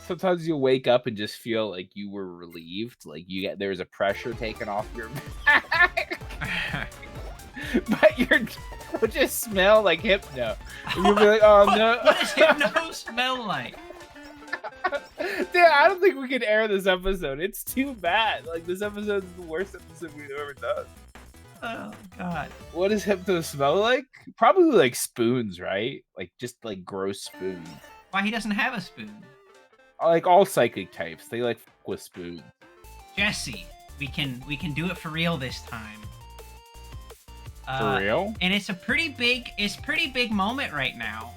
sometimes you'll wake up and just feel like you were relieved, like there's a pressure taken off your back, but will just smell like Hypno. And you'll be like, oh no. What does Hypno smell like? Dude, I don't think we can air this episode. It's too bad. Like, this episode is the worst episode we've ever done. Oh god. What does Hypno smell like? Probably like spoons, right? Like just like gross spoons. Why he doesn't have a spoon? Like all psychic types, they like fuck with spoons. Jesse, we can do it for real this time. For real? And it's a pretty big moment right now.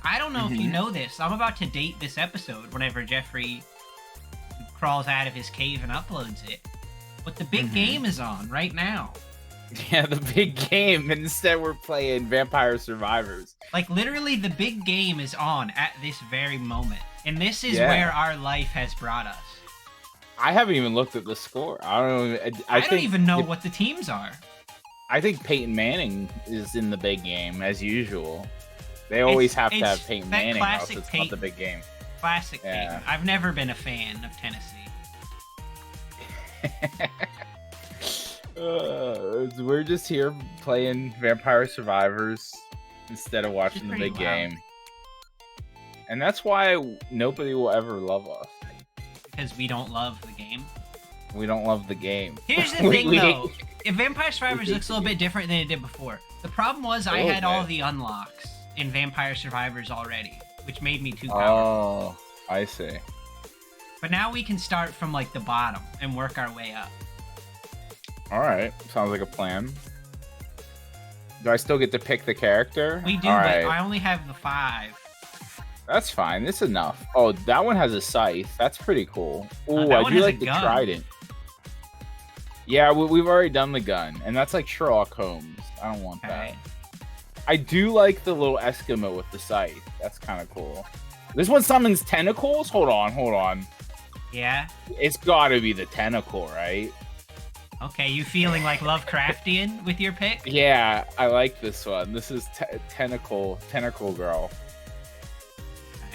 I don't know if you know this. I'm about to date this episode whenever Jeffrey crawls out of his cave and uploads it. But the big game is on right now. Yeah, the big game. Instead, we're playing Vampire Survivors. Like, literally, the big game is on at this very moment. And this is where our life has brought us. I haven't even looked at the score. I don't even know what the teams are. I think Peyton Manning is in the big game, as usual. They always have to have Peyton Manning, else it's not the big game. Classic Peyton. I've never been a fan of Tennessee. We're just here playing Vampire Survivors instead of watching the big game. And that's why nobody will ever love us. Because we don't love the game? We don't love the game. Here's the thing, though. If Vampire Survivors looks a little bit different than it did before. The problem was I had all the unlocks in Vampire Survivors already, which made me too powerful. Oh, I see. But now we can start from, like, the bottom and work our way up. Alright, sounds like a plan. Do I still get to pick the character? We do, but I only have the 5. That's fine, it's enough. Oh, that one has a scythe. That's pretty cool. Oh, I do like the trident. Yeah, we've already done the gun, and that's like Sherlock Holmes. I don't want that. I do like the little Eskimo with the scythe. That's kind of cool. This one summons tentacles? Hold on. Yeah? It's gotta be the tentacle, right? Okay, you feeling like Lovecraftian with your pick? Yeah, I like this one. This is Tentacle Girl.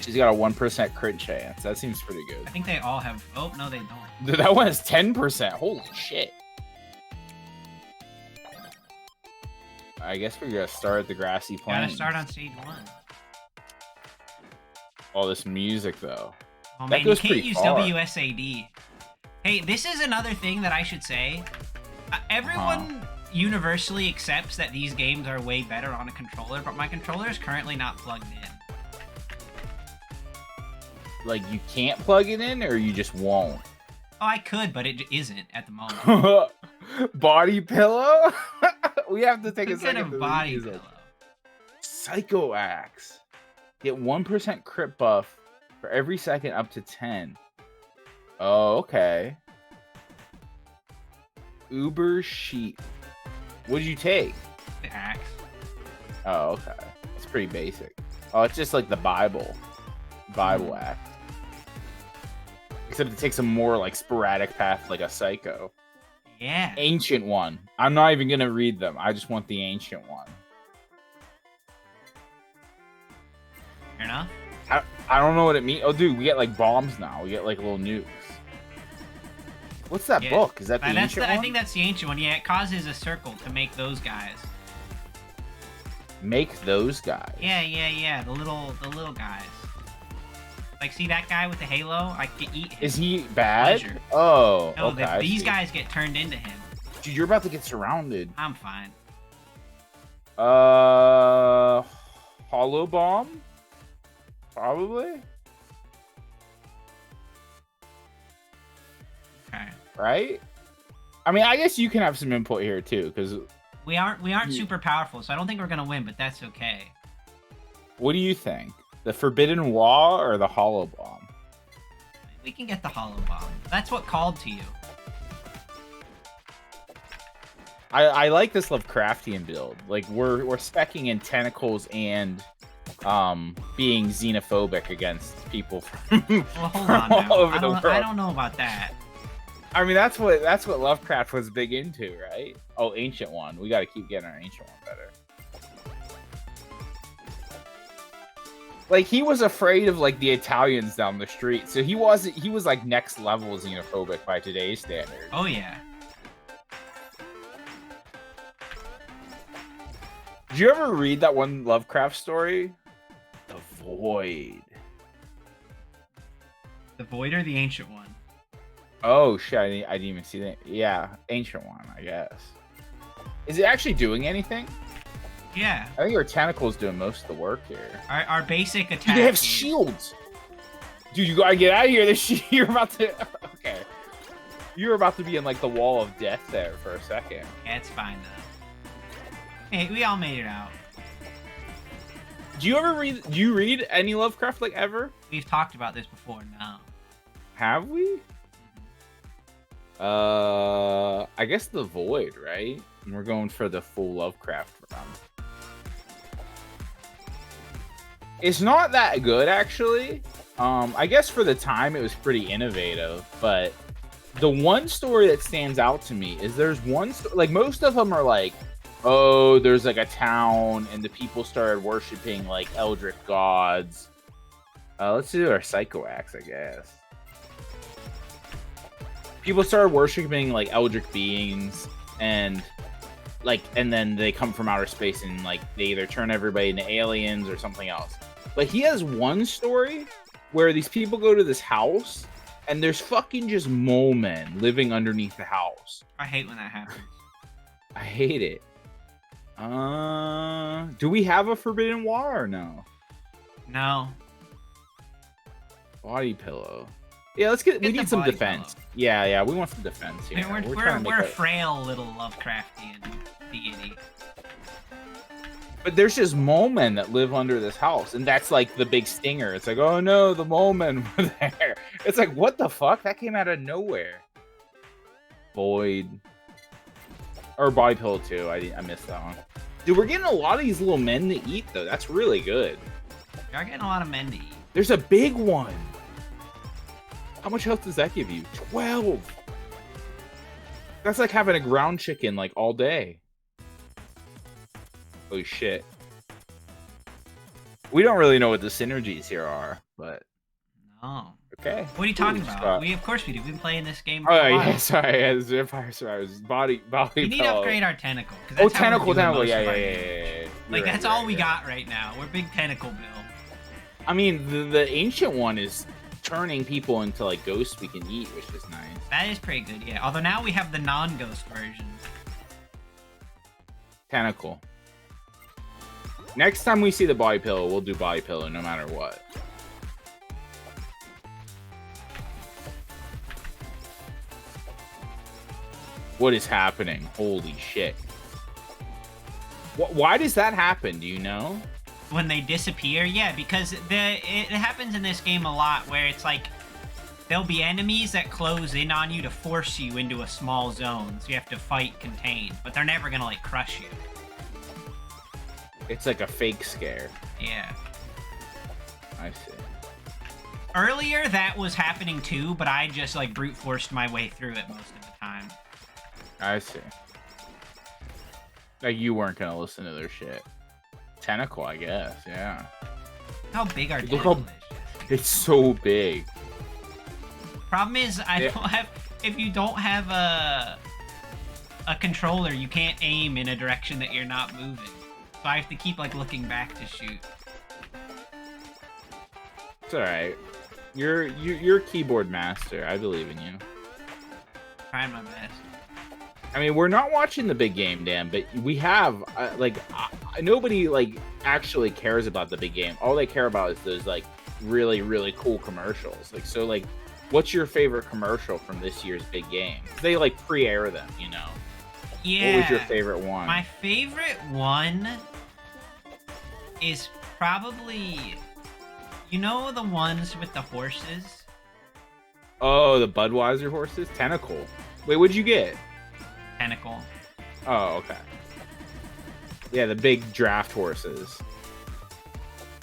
She's got a 1% crit chance. That seems pretty good. I think they all have... Oh, no, they don't. Dude, that one has 10%. Holy shit. I guess we're gonna start at the grassy plains. Gotta start on stage 1. Oh, this music, though. Oh, man, you can't use WSAD. Hey, this is another thing that I should say. Everyone universally accepts that these games are way better on a controller, but my controller is currently not plugged in. Like, you can't plug it in, or you just won't? Oh, I could, but it isn't at the moment. Body pillow? We have to take a second. What kind of body pillow? Psycho Axe. Get 1% crit buff for every second up to 10. Oh, okay. Uber sheet. What did you take? The axe. Oh, okay. It's pretty basic. Oh, it's just like the Bible axe. Except it takes a more like sporadic path, like a psycho. Yeah. Ancient one. I'm not even gonna read them. I just want the ancient one. Fair enough. I don't know what it means. Oh, dude, we get like bombs now. We get like little nukes. What's that book? Is that the ancient one? I think that's the ancient one. Yeah, it causes a circle to make those guys. Make those guys? Yeah. The little guys. Like, see that guy with the halo? I can eat him. Is he bad? Pleasure. Oh, no, okay. These guys get turned into him. Dude, you're about to get surrounded. I'm fine. Hollow bomb? Probably. Okay. Right? I mean, I guess you can have some input here too, because we aren't super powerful, so I don't think we're gonna win, but that's okay. What do you think? The Forbidden Wall or the Hollow Bomb? We can get the Hollow Bomb. That's what called to you. I like this Lovecraftian build. Like we're specking in tentacles and being xenophobic against people from, well, hold on now. all over the world. I don't know about that. I mean, that's what Lovecraft was big into, right? Oh, ancient one. We got to keep getting our ancient one better. Like, he was afraid of, like, the Italians down the street. So he was, like, next level xenophobic by today's standards. Oh, yeah. Did you ever read that one Lovecraft story? The Void. The Void or the Ancient One? Oh, shit. I didn't even see that. Yeah, Ancient One, I guess. Is it actually doing anything? Yeah. I think our tentacles doing most of the work here. Our basic attack. Dude, they have shields. Dude, you gotta get out of here. You're about to. Okay. You're about to be in like the wall of death there for a second. Yeah, it's fine though. Hey, we all made it out. Do you read any Lovecraft like ever? We've talked about this before. No. Have we? I guess the Void, right? And we're going for the full Lovecraft run. It's not that good, actually. I guess for the time, it was pretty innovative. But the one story that stands out to me is there's one... Like, most of them are like, oh, there's like a town, and the people started worshipping, like, eldritch gods. Let's do our Psycho Axe, I guess. People started worshipping, like, eldritch beings, and then they come from outer space, and, like, they either turn everybody into aliens or something else. But he has one story where these people go to this house, and there's fucking just mole men living underneath the house. I hate when that happens. I hate it. Do we have a Forbidden War or no? No. Body pillow. Yeah, let's get. We need some defense. Pillow. Yeah, we want some defense here. I mean, we're a frail little Lovecraftian deity. But there's just mole men that live under this house, and that's like the big stinger. It's like, oh no, the mole men were there. It's like, what the fuck? That came out of nowhere. Void. Or body pillow too. I missed that one. Dude, we're getting a lot of these little men to eat though. That's really good. You're getting a lot of men to eat. There's a big one. How much health does that give you? 12. That's like having a ground chicken like all day. Holy shit. We don't really know what the synergies here are, but... No. Okay. What are you talking about? Of course we do. We've been playing this game for a while. Yeah, sorry. Yeah, Vampire Survivors. Body We need to upgrade our tentacle. Oh, tentacle. Yeah. Like, that's all we got right now. We're big tentacle build. I mean, the ancient one is turning people into, like, ghosts we can eat, which is nice. That is pretty good, yeah. Although now we have the non-ghost version. Tentacle. Next time we see the body pillow, we'll do body pillow no matter what. What is happening? Holy shit. Why does that happen? Do you know? When they disappear? Yeah, because it happens in this game a lot where it's like there'll be enemies that close in on you to force you into a small zone. So you have to fight contained, but they're never gonna like crush you. It's like a fake scare. Yeah. I see. Earlier, that was happening too, but I just, like, brute forced my way through it most of the time. I see. Like, you weren't gonna listen to their shit. Tentacle, I guess, yeah. How big our tentacle is. It's so big. Problem is, if you don't have a controller, you can't aim in a direction that you're not moving. So I have to keep, like, looking back to shoot. It's alright. You're a keyboard master. I believe in you. Trying my best. I mean, we're not watching the big game, Dan, but we have, nobody, like, actually cares about the big game. All they care about is those, like, really, really cool commercials. Like, so, like, what's your favorite commercial from this year's big game? They, like, pre-air them, you know? Yeah. What was your favorite one? My favorite one is probably, you know, the ones with the horses? Oh, the Budweiser horses? Tentacle. Wait, what'd you get? Tentacle. Oh, okay. Yeah, the big draft horses.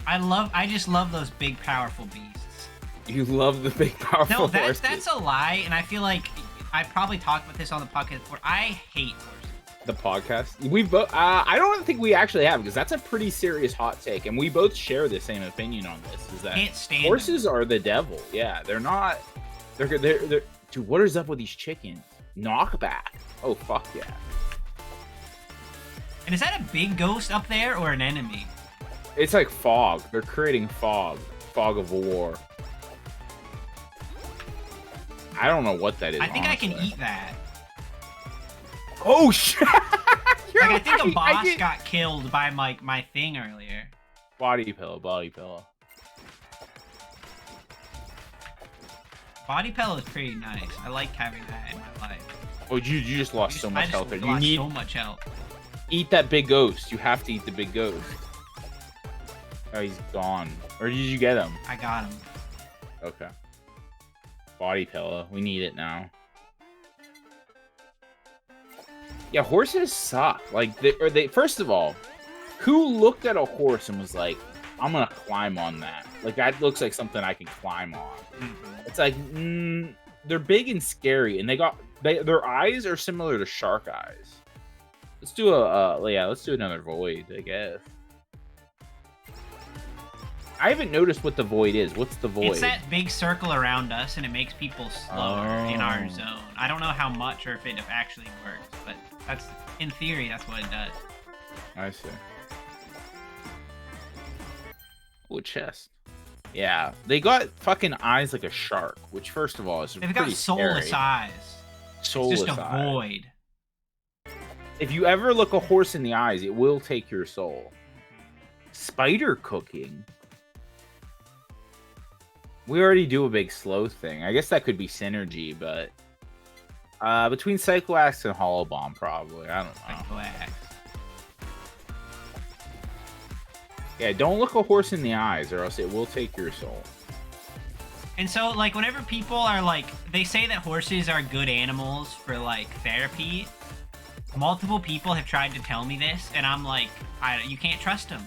I just love those big, powerful beasts. You love the big, powerful horses. That's a lie, and I feel like I probably talked about this on the podcast before. I hate horses. the podcast. We both. I don't think we actually have, because that's a pretty serious hot take, and we both share the same opinion on this. Is that horses are the devil? Yeah, they're not. They're. Dude, what is up with these chickens? Knockback. Oh fuck yeah. And is that a big ghost up there or an enemy? It's like fog. They're creating fog. Fog of war. I don't know what that is. I think honestly. I can eat that. Oh shit! Like, I think a boss got killed by my thing earlier. Body pillow, body pillow. Body pillow is pretty nice. I like having that in my life. Oh, you just lost so much health. You need so much health. Eat that big ghost. You have to eat the big ghost. Oh, he's gone. Or did you get him? I got him. Okay. Body pillow. We need it now. Yeah, horses suck. Like, they first of all, who looked at a horse and was like, I'm gonna climb on that? Like, that looks like something I can climb on. Mm-hmm. It's like, they're big and scary, and their eyes are similar to shark eyes. Let's do let's do another void, I guess. I haven't noticed what the void is. What's the void? It's that big circle around us, and it makes people slower in our zone. I don't know how much or if it actually works, but that's, in theory, that's what it does. I see. Ooh, chest. Yeah, they got fucking eyes like a shark, which, first of all, is They've got soulless eyes. Soulless it's just a void. If you ever look a horse in the eyes, it will take your soul. Spider cooking. We already do a big slow thing. I guess that could be synergy, but between Psychoaxe and Hollow Bomb, probably. I don't know. Psychoaxe. Yeah, don't look a horse in the eyes, or else it will take your soul. And so, like, whenever people are like, they say that horses are good animals for like therapy. Multiple people have tried to tell me this, and I'm like, you can't trust them.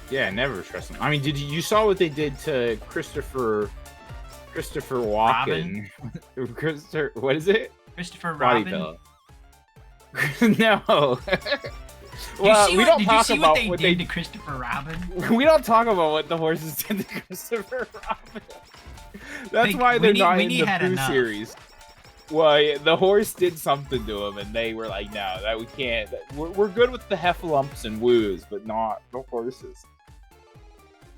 Yeah, never trust them. I mean, you saw what they did to Christopher Walken? What is it? Christopher Robin? No. Well, we don't talk about what they did to Christopher Robin. We don't talk about what the horses did to Christopher Robin. That's why they're not in the Pooh series. Well, the horse did something to him, and they were like, "No, that we can't. We're good with the heffalumps and woos, but not the horses."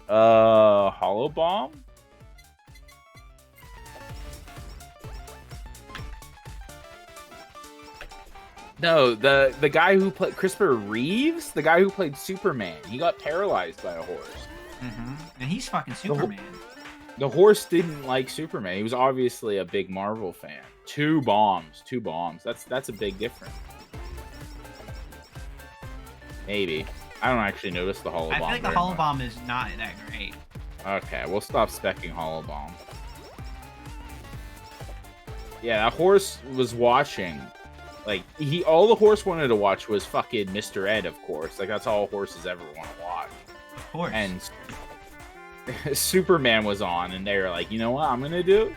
Hollow Bomb. No, the guy who played Christopher Reeves, the guy who played Superman, he got paralyzed by a horse. Mm-hmm. And he's fucking Superman. The horse didn't like Superman. He was obviously a big Marvel fan. Two bombs. That's a big difference. Maybe. I don't actually notice the Hollow Bomb. I feel like the Hollow Bomb is not that great. Okay, we'll stop specking Hollow Bomb. Yeah, that horse was watching. Like, all the horse wanted to watch was fucking Mr. Ed, of course. Like, that's all horses ever want to watch. Of course. And Superman was on, and they were like, you know what I'm gonna do?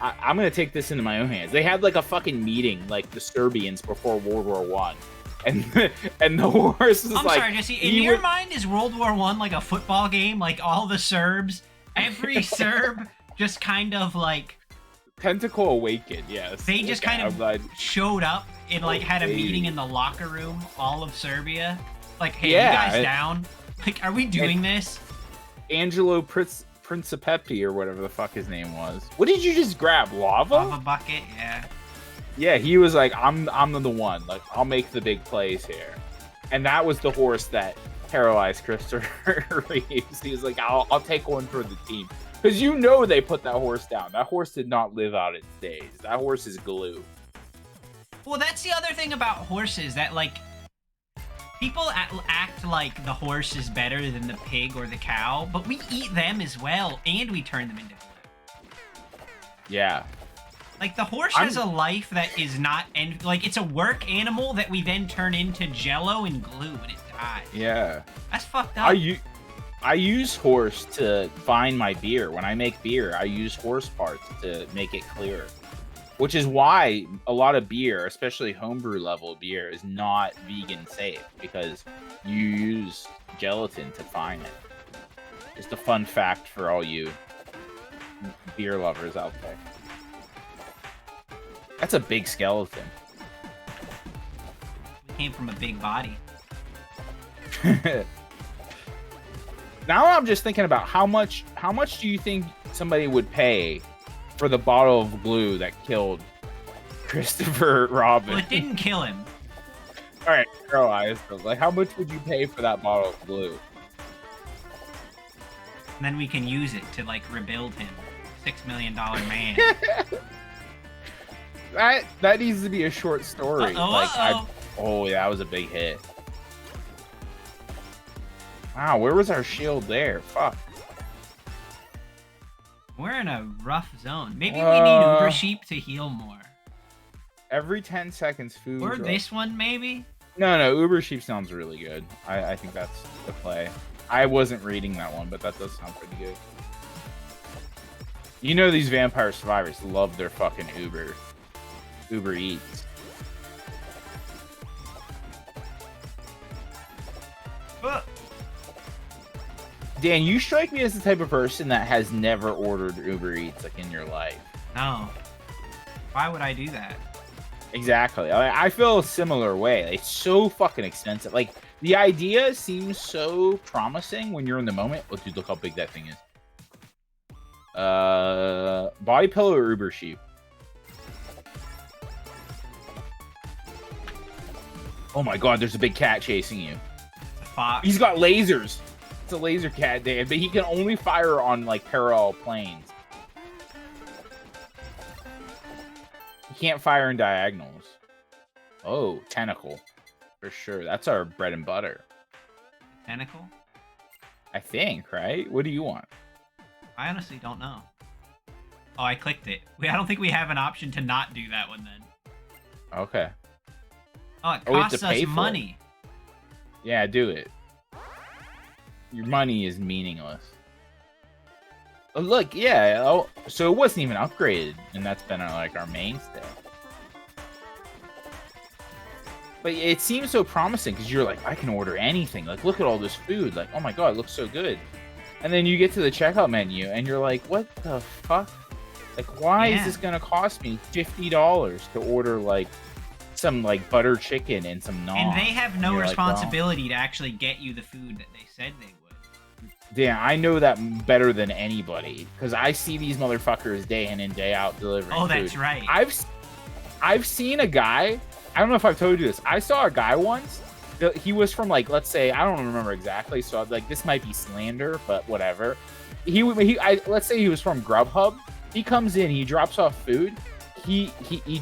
I'm gonna take this into my own hands. They had like a fucking meeting, like the Serbians before World War I, and the horse was I'm sorry, Jesse. In your mind, is World War I like a football game? Like all the Serbs, every Serb just kind of like Tentacle Awakened. Yes. They just kind of showed up and like had a meeting in the locker room, all of Serbia. Like, hey, you guys down? Like, are we doing this? Angelo Principepi or whatever the fuck his name was. What did you just grab? Lava? Lava bucket, yeah. Yeah, he was like, I'm the one. Like, I'll make the big plays here. And that was the horse that paralyzed Christopher Reeves. He was like, I'll take one for the team. Because you know they put that horse down. That horse did not live out its days. That horse is glue. Well, that's the other thing about horses, that, like, people act like the horse is better than the pig or the cow, but we eat them as well, and we turn them into glue. Yeah. Like, the horse has a life that is not... like, it's a work animal that we then turn into Jell-O and glue when it dies. Yeah. That's fucked up. I use horse to find my beer. When I make beer, I use horse parts to make it clearer. Which is why a lot of beer, especially homebrew level beer, is not vegan safe because you use gelatin to fine it. Just a fun fact for all you beer lovers out there. That's a big skeleton. It came from a big body. Now I'm just thinking about how much do you think somebody would pay for the bottle of glue that killed Christopher Robin? Well, it didn't kill him. All right, girl eyes. Like, how much would you pay for that bottle of glue? And then we can use it to like rebuild him, $6 million man. that needs to be a short story. Oh yeah, that was a big hit. Wow, where was our shield there? Fuck. We're in a rough zone. Maybe we need Uber Sheep to heal more. Every 10 seconds, food. Or this one, maybe? No, Uber Sheep sounds really good. I think that's the play. I wasn't reading that one, but that does sound pretty good. You know these vampire survivors love their fucking Uber Eats. Dan, you strike me as the type of person that has never ordered Uber Eats like in your life. No. Why would I do that? Exactly. I feel a similar way. It's so fucking expensive. Like, the idea seems so promising when you're in the moment. Oh, dude, look how big that thing is. Body pillow or Uber Sheep? Oh my god, there's a big cat chasing you. It's a fox. He's got lasers. It's a laser cat, Dan, but he can only fire on, like, parallel planes. He can't fire in diagonals. Oh, tentacle. For sure. That's our bread and butter. Tentacle? I think, right? What do you want? I honestly don't know. Oh, I clicked it. I don't think we have an option to not do that one then. Okay. Oh, it costs us money. Yeah, do it. Your money is meaningless. Oh, look, yeah. Oh, so it wasn't even upgraded, and that's been like our mainstay. But it seems so promising because you're like, I can order anything. Like, look at all this food. Like, oh my god, it looks so good. And then you get to the checkout menu, and you're like, what the fuck? Like, why is this gonna cost me $50 to order like some like butter chicken and some naan? And they have no responsibility to actually get you the food that they said they would. Damn, I know that better than anybody because I see these motherfuckers day in and day out delivering food. That's right. I've seen a guy. I don't know if I've told you this. I saw a guy once. He was from, like, let's say, I don't remember exactly, so like this might be slander, but whatever. Let's say he was from Grubhub. He comes in, he drops off food. He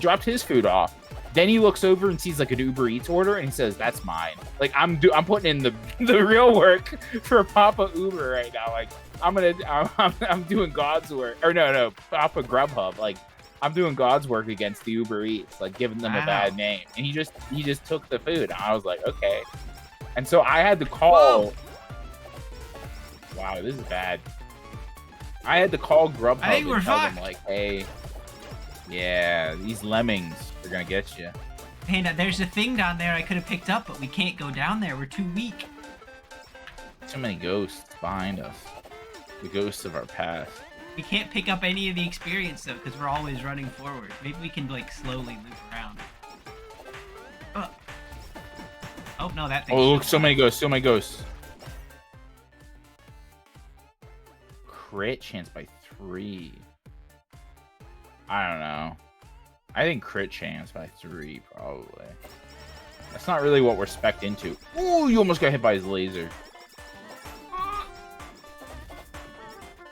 dropped his food off. Then he looks over and sees like an Uber Eats order, and he says, "That's mine." Like, I'm putting in the real work for Papa Uber right now. Like, I'm doing God's work, or no, Papa Grubhub. Like, I'm doing God's work against the Uber Eats, like giving them a bad name. And he just took the food. And I was like, okay. And so I had to call. Whoa. Wow, this is bad. I had to call Grubhub and tell them, like, hey, yeah, these lemmings are gonna get you. Hey, now there's a thing down there I could have picked up, but we can't go down there. We're too weak. Too many ghosts behind us. The ghosts of our past. We can't pick up any of the experience, though, because we're always running forward. Maybe we can, like, slowly loop around. Oh, no, that thing. Oh, look, so many ghosts. Crit chance by 3. I don't know. I think crit chance by 3, probably. That's not really what we're spec'd into. Ooh, you almost got hit by his laser.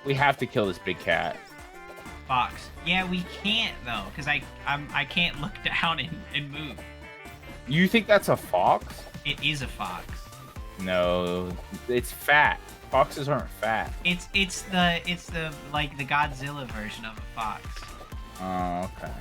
We have to kill this big cat. Fox. Yeah, we can't, though, because I can't look down and move. You think that's a fox? It is a fox. No, it's fat. Foxes aren't fat. It's the like the Godzilla version of a fox. Oh, okay.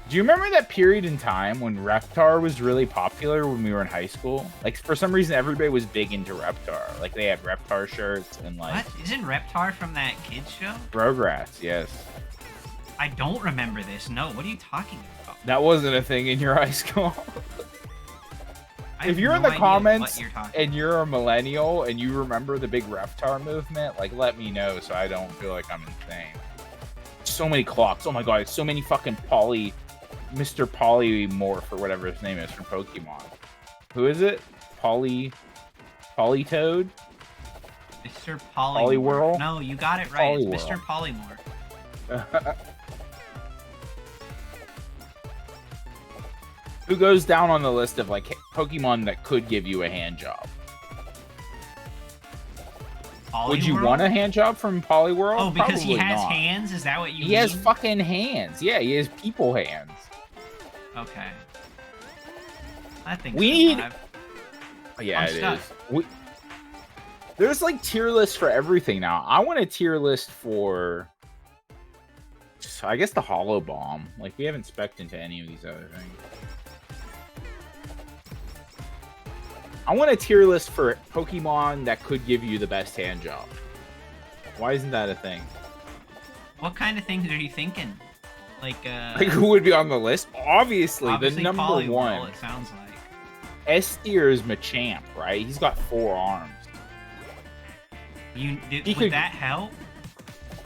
Do you remember that period in time when Reptar was really popular when we were in high school? Like, for some reason, everybody was big into Reptar. Like, they had Reptar shirts and, like... What? Isn't Reptar from that kids show? Rugrats, yes. I don't remember this. No, what are you talking about? That wasn't a thing in your high school. If you're in the comments and you're a millennial and you remember the big Reptar movement, like, let me know so I don't feel like I'm insane. So many clocks. Oh my god, so many fucking Mr. Polymorph or whatever his name is from Pokemon. Who is it? Polytoad? Mr. Poliwhirl? No, you got it right. It's Mr. Polymorph. Who goes down on the list of like Pokemon that could give you a hand job? Poliwhirl? Would you want a hand job from Poliwhirl? Oh, because Probably he has not. hands? Is that what you mean? He has fucking hands. Yeah, he has people hands. Okay. I think we need. Yeah, I'm it stuck. is. There's like tier lists for everything now. I want a tier list for, I guess, the Holo Bomb. Like, we haven't spec'd into any of these other things. I want a tier list for Pokemon that could give you the best hand job. Why isn't that a thing? What kind of things are you thinking? Like who would be on the list? Obviously the number one. It sounds like S tier is Machamp, right? He's got 4 arms. Would that help?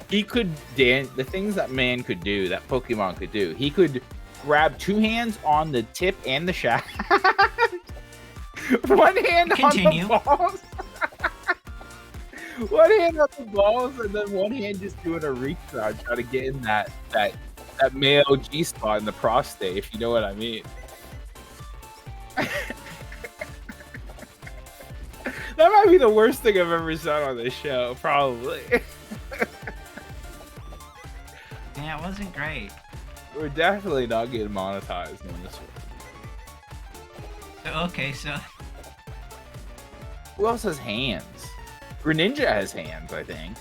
He could dance. The things that man could do, that Pokemon could do. He could grab 2 hands on the tip and the shaft. 1 hand on the balls. 1 hand on the balls, and then 1 hand just doing a reach around, trying to get in that male G spot in the prostate, if you know what I mean. That might be the worst thing I've ever said on this show, probably. Yeah, it wasn't great. We're definitely not getting monetized in this one. Okay, so who else has hands? Greninja has hands, I think.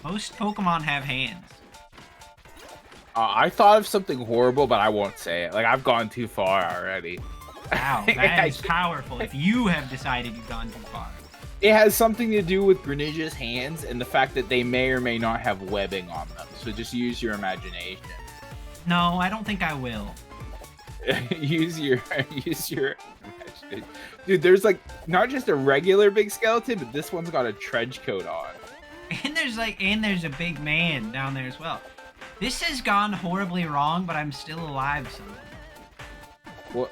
Most Pokemon have hands. I thought of something horrible, but I won't say it. Like, I've gone too far already. Wow, that is powerful. If you have decided you've gone too far. It has something to do with Greninja's hands and the fact that they may or may not have webbing on them. So just use your imagination. No, I don't think I will. use your imagination. Dude, there's like not just a regular big skeleton, but this one's got a trench coat on. And there's a big man down there as well. This has gone horribly wrong, but I'm still alive somehow. Well,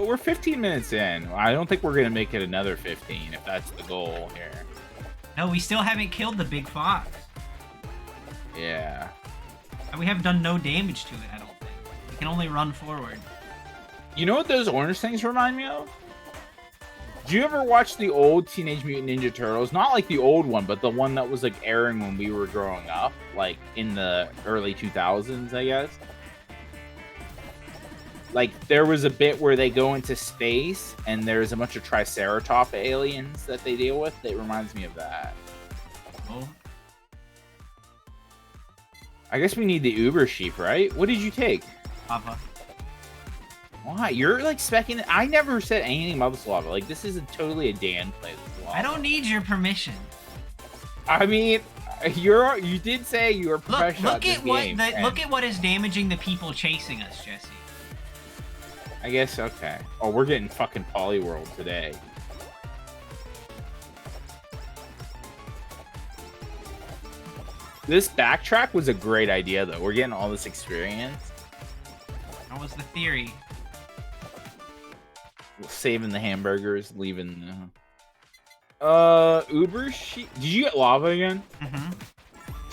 we're 15 minutes in. I don't think we're gonna make it another 15 if that's the goal here. No, we still haven't killed the big fox. Yeah. And we have done no damage to it, I don't think. We can only run forward. You know what those orange things remind me of? Did you ever watch the old Teenage Mutant Ninja Turtles? Not like the old one, but the one that was like airing when we were growing up, like in the early 2000s, I guess. Like, there was a bit where they go into space, and there's a bunch of Triceratop aliens that they deal with. It reminds me of that. Oh. I guess we need the Uber sheep, right? What did you take? Lava. Why? You're, like, specking it? I never said anything about this lava. Like, this isn't totally a Dan play, this lava. I don't need your permission. I mean, you did say you were professional Look at what is damaging the people chasing us, Jesse. I guess, okay. Oh, we're getting fucking Poliwhirl today. This backtrack was a great idea, though. We're getting all this experience. That was the theory. Saving the hamburgers, leaving the... Uber sheep... Did you get lava again? Mm-hmm.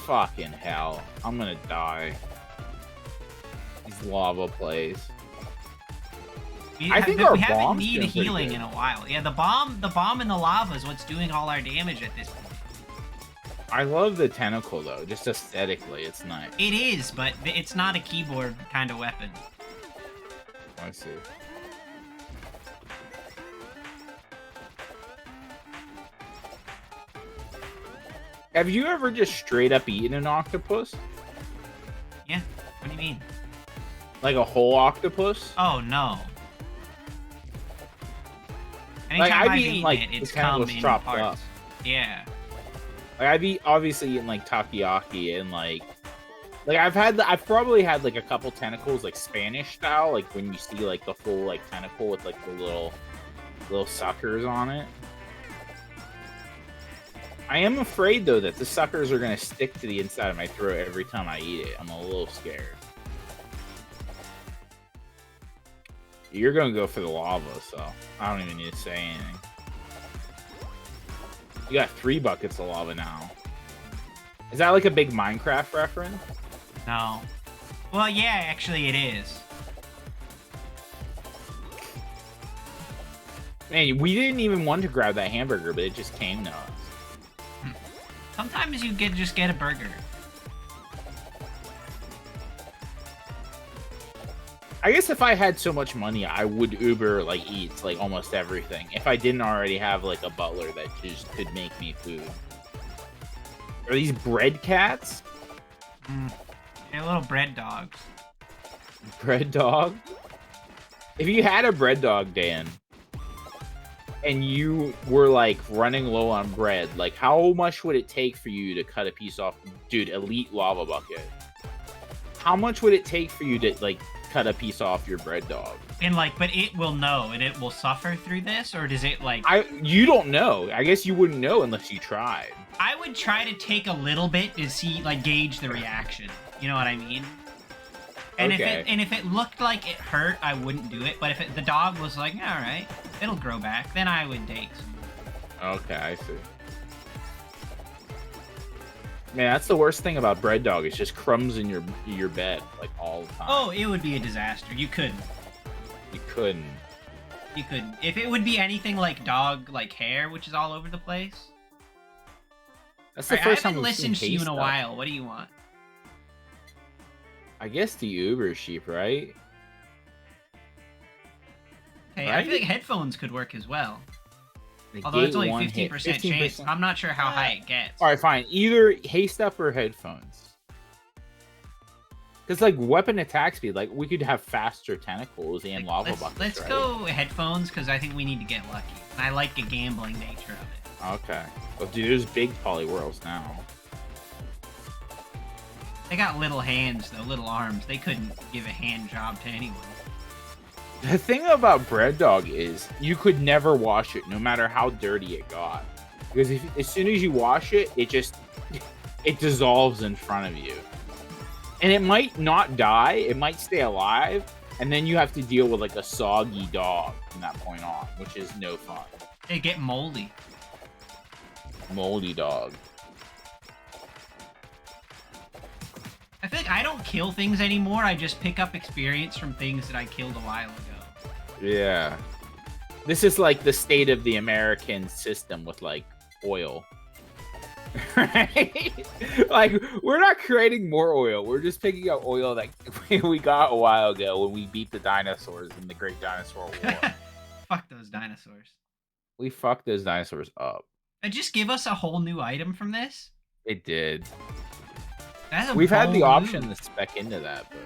Fucking hell. I'm gonna die. These lava plays. I think we haven't need healing in a while. Yeah, the bomb and the lava is what's doing all our damage at this point. I love the tentacle though, just aesthetically, it's nice. It is, but it's not a keyboard kind of weapon. I see. Have you ever just straight up eaten an octopus? Yeah. What do you mean? Like a whole octopus? Oh no. Anytime I've eaten like, it, it's come in chopped parts. up. Yeah. Like obviously eaten like takoyaki and like I've probably had like a couple tentacles like Spanish style, like when you see like the full like tentacle with like the little suckers on it. I am afraid though that the suckers are gonna stick to the inside of my throat every time I eat it. I'm a little scared. You're gonna go for the lava, so I don't even need to say anything. You got 3 buckets of lava now. Is that like a big Minecraft reference? No. Well, yeah, actually it is. Man, we didn't even want to grab that hamburger, but it just came to us. Sometimes you just get a burger. I guess if I had so much money, I would Uber like Eats like almost everything. If I didn't already have like a butler that just could make me food. Are these bread cats? They're little bread dogs. Bread dog? If you had a bread dog, Dan, and you were like running low on bread, like how much would it take for you to cut a piece off? Dude, elite lava bucket. How much would it take for you to like cut a piece off your bread dog? And like, but it will know and it will suffer through this, or does it like... You don't know. I guess you wouldn't know unless you tried. I would try to take a little bit to see, like, gauge the reaction. You know what I mean? And okay. if it looked like it hurt, I wouldn't do it. But if the dog was like, all right, it'll grow back, then I would take some. Okay, I see. Man, that's the worst thing about bread dog. It's just crumbs in your bed like all the time. Oh, it would be a disaster. You couldn't. You couldn't. You couldn't. If it would be anything like dog, like hair, which is all over the place. That's the first time I haven't listened to you in a while. What do you want? I guess the Uber sheep, right? Hey, right? I feel like headphones could work as well. The although it's only 15% 15% chance. I'm not sure how high it gets. All right, fine. Either haste up or headphones. Because like weapon attack speed, like we could have faster tentacles and lava buckets. Let's go headphones because I think we need to get lucky. And I like the gambling nature of it. Okay. Well, dude, there's big polywhirls now. They got little hands though, little arms. They couldn't give a hand job to anyone. The thing about bread dog is you could never wash it, no matter how dirty it got, because as soon as you wash it, it dissolves in front of you, and it might not die. It might stay alive, and then you have to deal with like a soggy dog from that point on, which is no fun. They get moldy. Moldy dog. I feel like I don't kill things anymore. I just pick up experience from things that I killed a while ago. Yeah. This is like the state of the American system with like oil. Right? Like, we're not creating more oil. We're just picking up oil that we got a while ago when we beat the dinosaurs in the Great Dinosaur War. Fuck those dinosaurs. We fucked those dinosaurs up. And just give us a whole new item from this? It did. We've had the option to spec into that, but...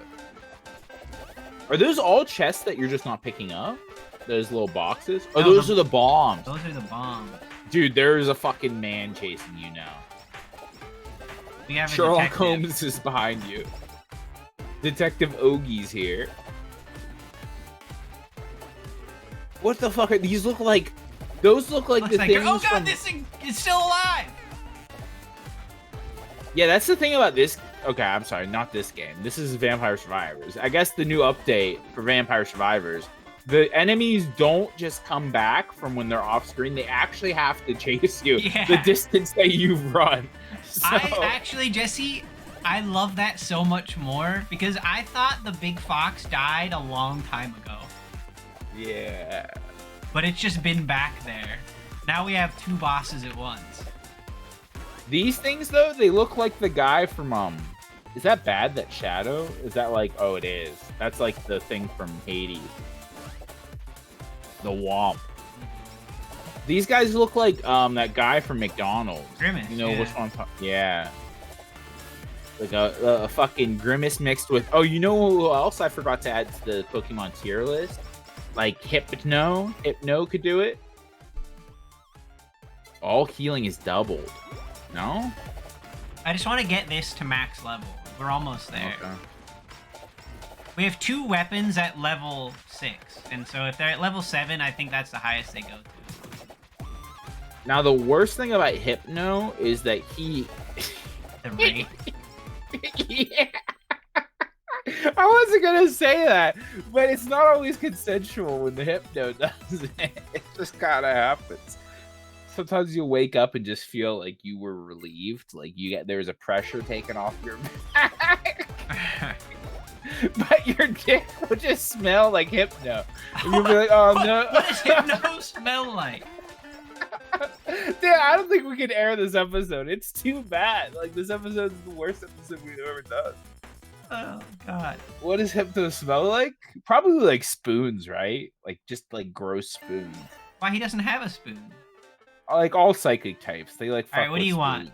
Are those all chests that you're just not picking up? Those little boxes? Oh, those are the bombs. Those are the bombs. Dude, there's a fucking man chasing you now. We have Sherlock Holmes is behind you. Detective Ogie's here. What the fuck are these? Look like... Those look like the things oh god, this thing is still alive! Yeah, that's the thing about this. Okay, I'm sorry, not this game. This is Vampire Survivors. I guess the new update for Vampire Survivors, the enemies don't just come back from when they're off screen. They actually have to chase you the distance that you've run. So... Actually, Jesse, I love that so much more because I thought the big fox died a long time ago. Yeah. But it's just been back there. Now we have 2 bosses at once. These things, though, they look like the guy from, is that bad, that shadow? Is that like, oh, it is. That's like the thing from Hades. The Womp. These guys look like, that guy from McDonald's. Grimace, you know which one? Yeah. Like a fucking Grimace mixed with, oh, you know who else I forgot to add to the Pokemon tier list? Like Hypno. Hypno could do it. All healing is doubled. No? I just want to get this to max level. We're almost there. Okay. We have 2 weapons at level 6. And so if they're at level 7, I think that's the highest they go to. Now, the worst thing about Hypno is that he... The rape. Yeah. I wasn't going to say that, but it's not always consensual when the Hypno does it. It just kind of happens. Sometimes you'll wake up and just feel like you were relieved. Like there's a pressure taken off your back. But your dick will just smell like Hypno. And you'll be like, oh no. What does Hypno smell like? Dude, I don't think we can air this episode. It's too bad. Like, this episode is the worst episode we've ever done. Oh, God. What does Hypno smell like? Probably like spoons, right? Like, just like gross spoons. Why, he doesn't have a spoon? Like, all psychic types. They like fuck. Alright, what do you want?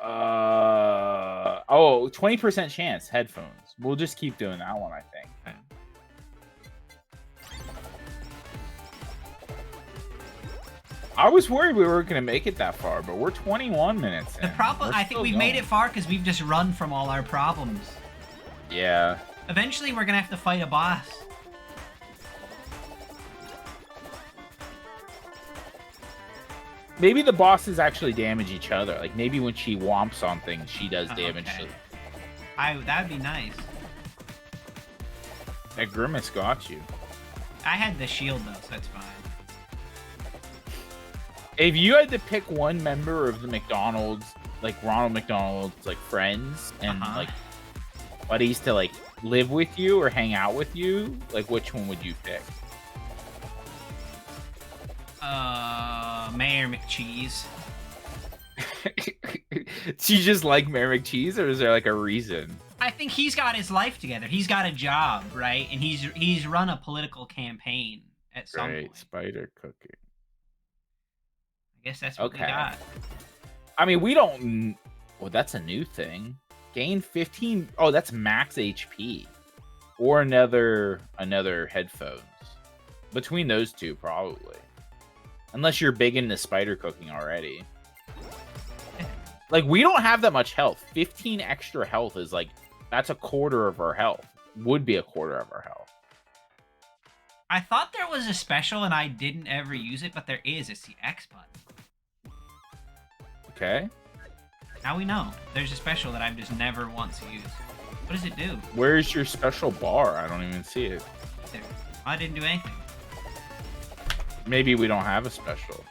20% chance. Headphones. We'll just keep doing that one, I think. Okay. I was worried we weren't going to make it that far, but we're 21 minutes in. The problem, I think we've made it far because we've just run from all our problems. Yeah. Eventually, we're going to have to fight a boss. Maybe the bosses actually damage each other. Like, maybe when she womps on things, she does damage to them. That'd be nice. That Grimace got you. I had the shield, though, so that's fine. If you had to pick one member of the McDonald's, like Ronald McDonald's, like friends and like buddies to like live with you or hang out with you, like which one would you pick? Mayor McCheese. Do you just like Mayor McCheese, or is there like a reason? I think he's got his life together. He's got a job, right? And he's run a political campaign at some point. Spider cooking. I guess that's what we got. I mean, we don't... Well, that's a new thing. Gain 15... Oh, that's max HP. Or another headphones. Between those two, probably. Unless you're big into spider cooking already. Like, we don't have that much health. 15 extra health is like... That's a quarter of our health. Would be a quarter of our health. I thought there was a special and I didn't ever use it, but there is. It's the X button. Okay. Now we know. There's a special that I've just never once used. What does it do? Where's your special bar? I don't even see it. There. I didn't do anything. Maybe we don't have a special.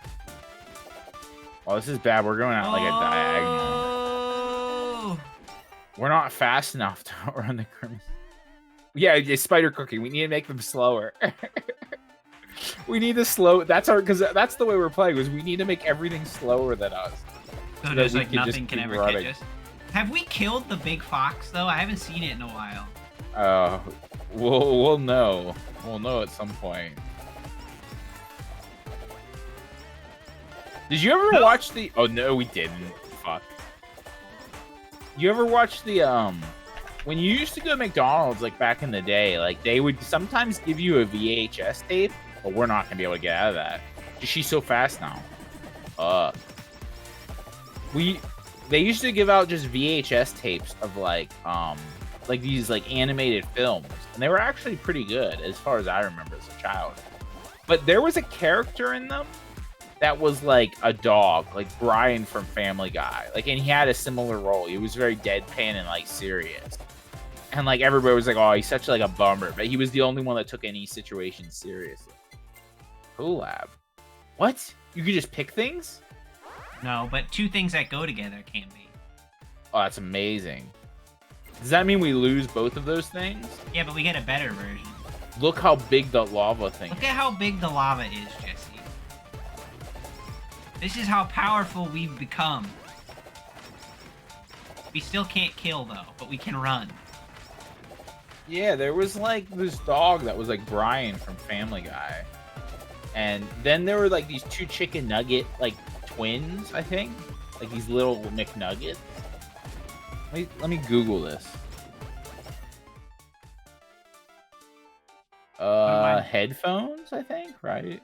Oh, this is bad. We're going out like a diagonal. We're not fast enough to outrun the Grimace. Yeah, it's spider cooking. We need to make them slower. We need to slow. Because that's the way we're playing. Was we need to make everything slower than us. So there's like nothing can ever catch us. Have we killed the big fox though? I haven't seen it in a while. We'll know. We'll know at some point. Did you ever watch the? Oh no, we didn't. Fuck. You ever watch the when you used to go to McDonald's like back in the day, like they would sometimes give you a VHS tape, but we're not gonna be able to get out of that. She's so fast now. They used to give out just VHS tapes of like these like animated films, and they were actually pretty good as far as I remember as a child. But there was a character in them that was like a dog, like Brian from Family Guy, like, and he had a similar role. He was very deadpan and like serious, and like everybody was like, "Oh, he's such like a bummer," but he was the only one that took any situation seriously. Collab. What? You could just pick things? No, but two things that go together can be. Oh, that's amazing. Does that mean we lose both of those things? Yeah, but we get a better version. Look how big the lava thing is. Look at how big the lava is, Jesse. This is how powerful we've become. We still can't kill, though, but we can run. Yeah, there was like this dog that was like Brian from Family Guy. And then there were like these two chicken nugget like twins, I think. Like these little McNuggets. Let me Google this. Headphones, I think, right?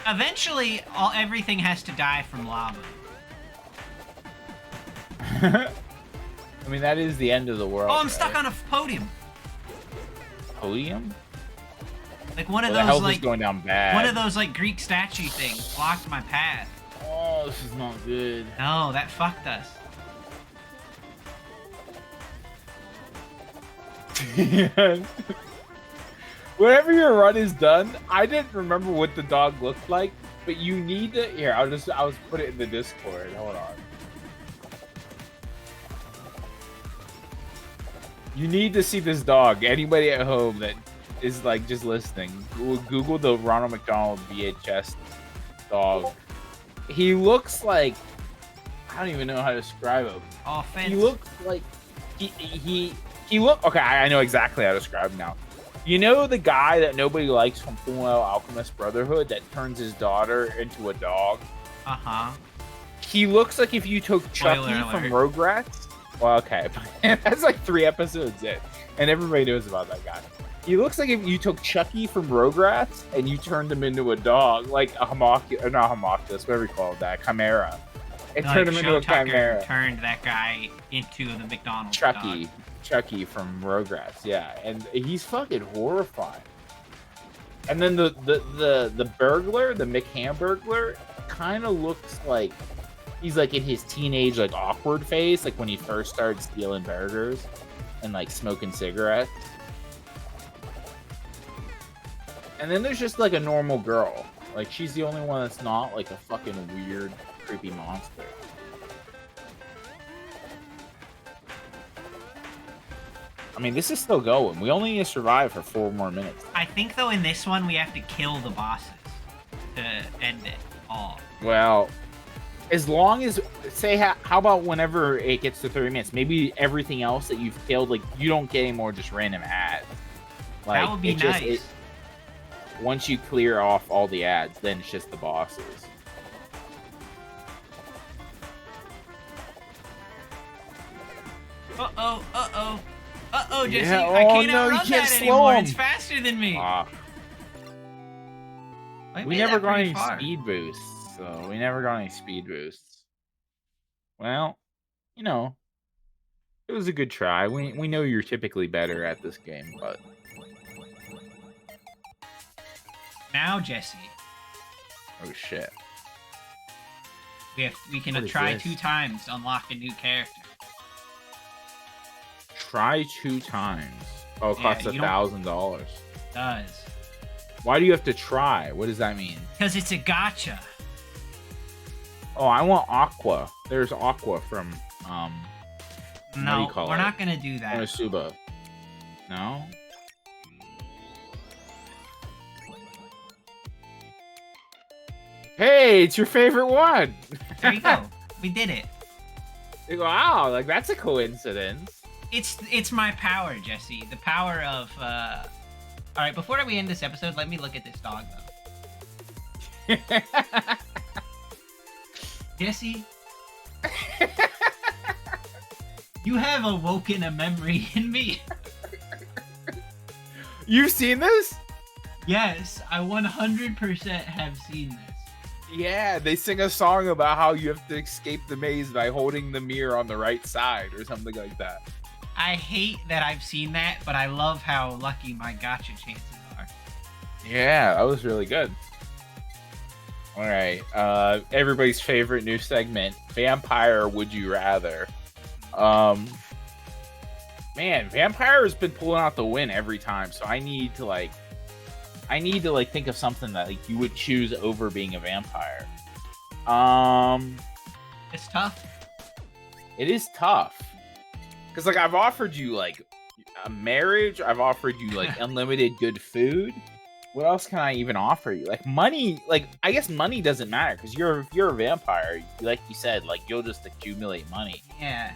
Eventually, everything has to die from lava. I mean, that is the end of the world. Oh, I'm stuck on a podium. Podium? Like one of the those health like is going down bad. One of those like Greek statue things blocked my path. Oh, this is not good. No, that fucked us. Whenever your run is done, I didn't remember what the dog looked like, but you need to. Here, I'll put it in the Discord. Hold on. You need to see this dog. Anybody at home that is like just listening, Google the Ronald McDonald VHS dog. He looks like, I don't even know how to describe him. Offense. He looks like he look. Okay, I know exactly how to describe him now. You know the guy that nobody likes from Fullmetal Alchemist Brotherhood that turns his daughter into a dog? Uh-huh. He looks like if you took Chucky from Rugrats. Well, okay, that's like 3 episodes in, and everybody knows about that guy. He looks like if you took Chucky from Rugrats and you turned him into a dog, like a homunculus, not homunculus, whatever you call that, chimera. It turned him into a chimera. Turned that guy into the McDonald's Chucky. dog. Chucky from Rugrats, yeah, and he's fucking horrifying. And then the burglar, the McHamburglar, kind of looks like he's like in his teenage like awkward phase, like when he first started stealing burgers and like smoking cigarettes. And then there's just like a normal girl, like she's the only one that's not like a fucking weird, creepy monster. I mean, this is still going. We only need to survive for 4 more minutes. I think, though, in this one, we have to kill the bosses to end it all. Well, as long as... Say, how about whenever it gets to 30 minutes? Maybe everything else that you've killed, like, you don't get any more just random ads. Like, that would be nice. Once you clear off all the ads, then it's just the bosses. Uh-oh, uh-oh. Uh-oh, Jesse, yeah, I can't no, outrun you can't that slow anymore. him. It's faster than me. We never got any speed boosts, so we never got any speed boosts. Well, you know, it was a good try. We know you're typically better at this game, but... Now, Jesse. Oh, shit. We can try 2 times to unlock a new character. Try 2 times. Oh, it costs $1,000. It does. Why do you have to try? What does that mean? Because it's a gacha. Oh, I want Aqua. There's Aqua from, no, we're not going to do that. Konosuba. No? Hey, it's your favorite one! There you go. We did it. Wow, like that's a coincidence. It's my power, Jesse. The power of, Alright, before we end this episode, let me look at this dog, though. Jesse? You have awoken a memory in me. You've seen this? Yes, I 100% have seen this. Yeah, they sing a song about how you have to escape the maze by holding the mirror on the right side or something like that. I hate that I've seen that, but I love how lucky my gacha chances are. Yeah, that was really good. All right, everybody's favorite new segment, Vampire Would You Rather. Man, Vampire has been pulling out the win every time, so I need to think of something that like you would choose over being a vampire. It's tough. It is tough. Because, like, I've offered you, like, a marriage. I've offered you, like, unlimited good food. What else can I even offer you? Like, money. Like, I guess money doesn't matter. Because you're a vampire. Like you said, like, you'll just accumulate money. Yeah.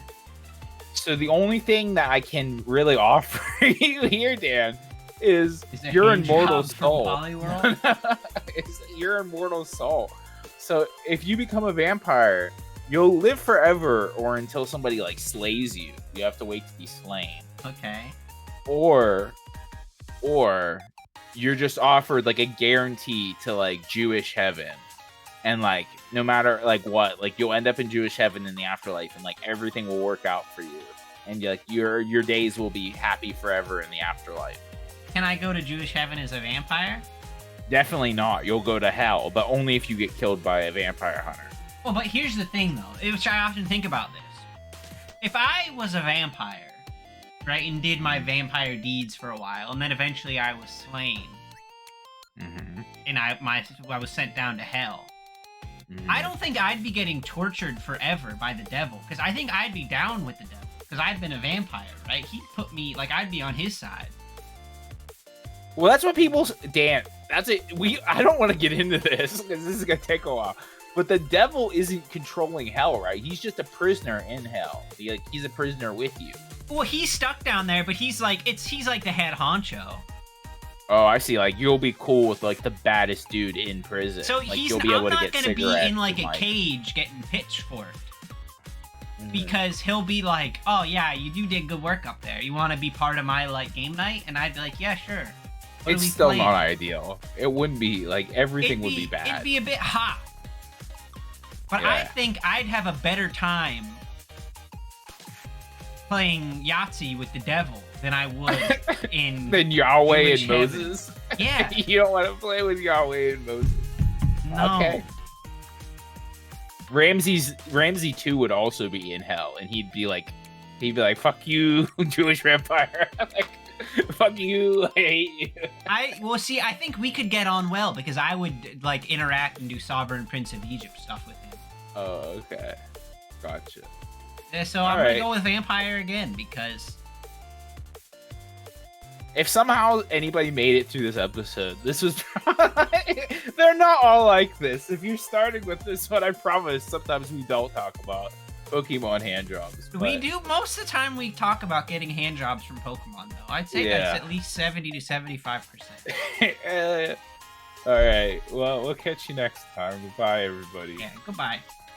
So the only thing that I can really offer you here, Dan, is your immortal soul. Your immortal soul. So if you become a vampire, you'll live forever or until somebody like slays you. You have to wait to be slain. Okay. Or you're just offered like a guarantee to like Jewish heaven, and like no matter like what, like you'll end up in Jewish heaven in the afterlife, and like everything will work out for you, and like your days will be happy forever in the afterlife. Can I go to Jewish heaven as a vampire? Definitely not. You'll go to hell, but only if you get killed by a vampire hunter. Well, but here's the thing, though, which I often think about this. If I was a vampire, right, and did my vampire deeds for a while, and then eventually I was slain, and I was sent down to hell, I don't think I'd be getting tortured forever by the devil, because I think I'd be down with the devil, because I've been a vampire, right? He'd put me, like, I'd be on his side. Well, that's what people... Dan, that's it. I don't want to get into this, because this is going to take a while. But the devil isn't controlling hell, right? He's just a prisoner in hell. He's a prisoner with you. Well, he's stuck down there, but he's like the head honcho. Oh, I see. Like, you'll be cool with, like, the baddest dude in prison. So like, I'm not going to be in, like, a cage getting pitchforked. Because he'll be like, oh, yeah, you did good work up there. You want to be part of my, like, game night? And I'd be like, yeah, sure. It's still not ideal. It wouldn't be, like, everything would be bad. It'd be a bit hot. But yeah. I think I'd have a better time playing Yahtzee with the devil than I would in than Yahweh Jewish and Moses. Heaven. Yeah. You don't want to play with Yahweh and Moses. No. Okay. Ramsey 2 would also be in hell, and he'd be like, fuck you, Jewish vampire. Like, fuck you, I hate you. I think we could get on well because I would like interact and do Sovereign Prince of Egypt stuff with him. Oh, okay. Gotcha. Yeah, so I'm gonna go with vampire again because if somehow anybody made it through this episode, this was they're not all like this. If you're starting with this one, I promise sometimes we don't talk about Pokemon hand jobs. But... we do most of the time. We talk about getting hand jobs from Pokemon, though. I'd say that's at least 70 to 75%. All right. Well, we'll catch you next time. Goodbye, everybody. Yeah. Goodbye.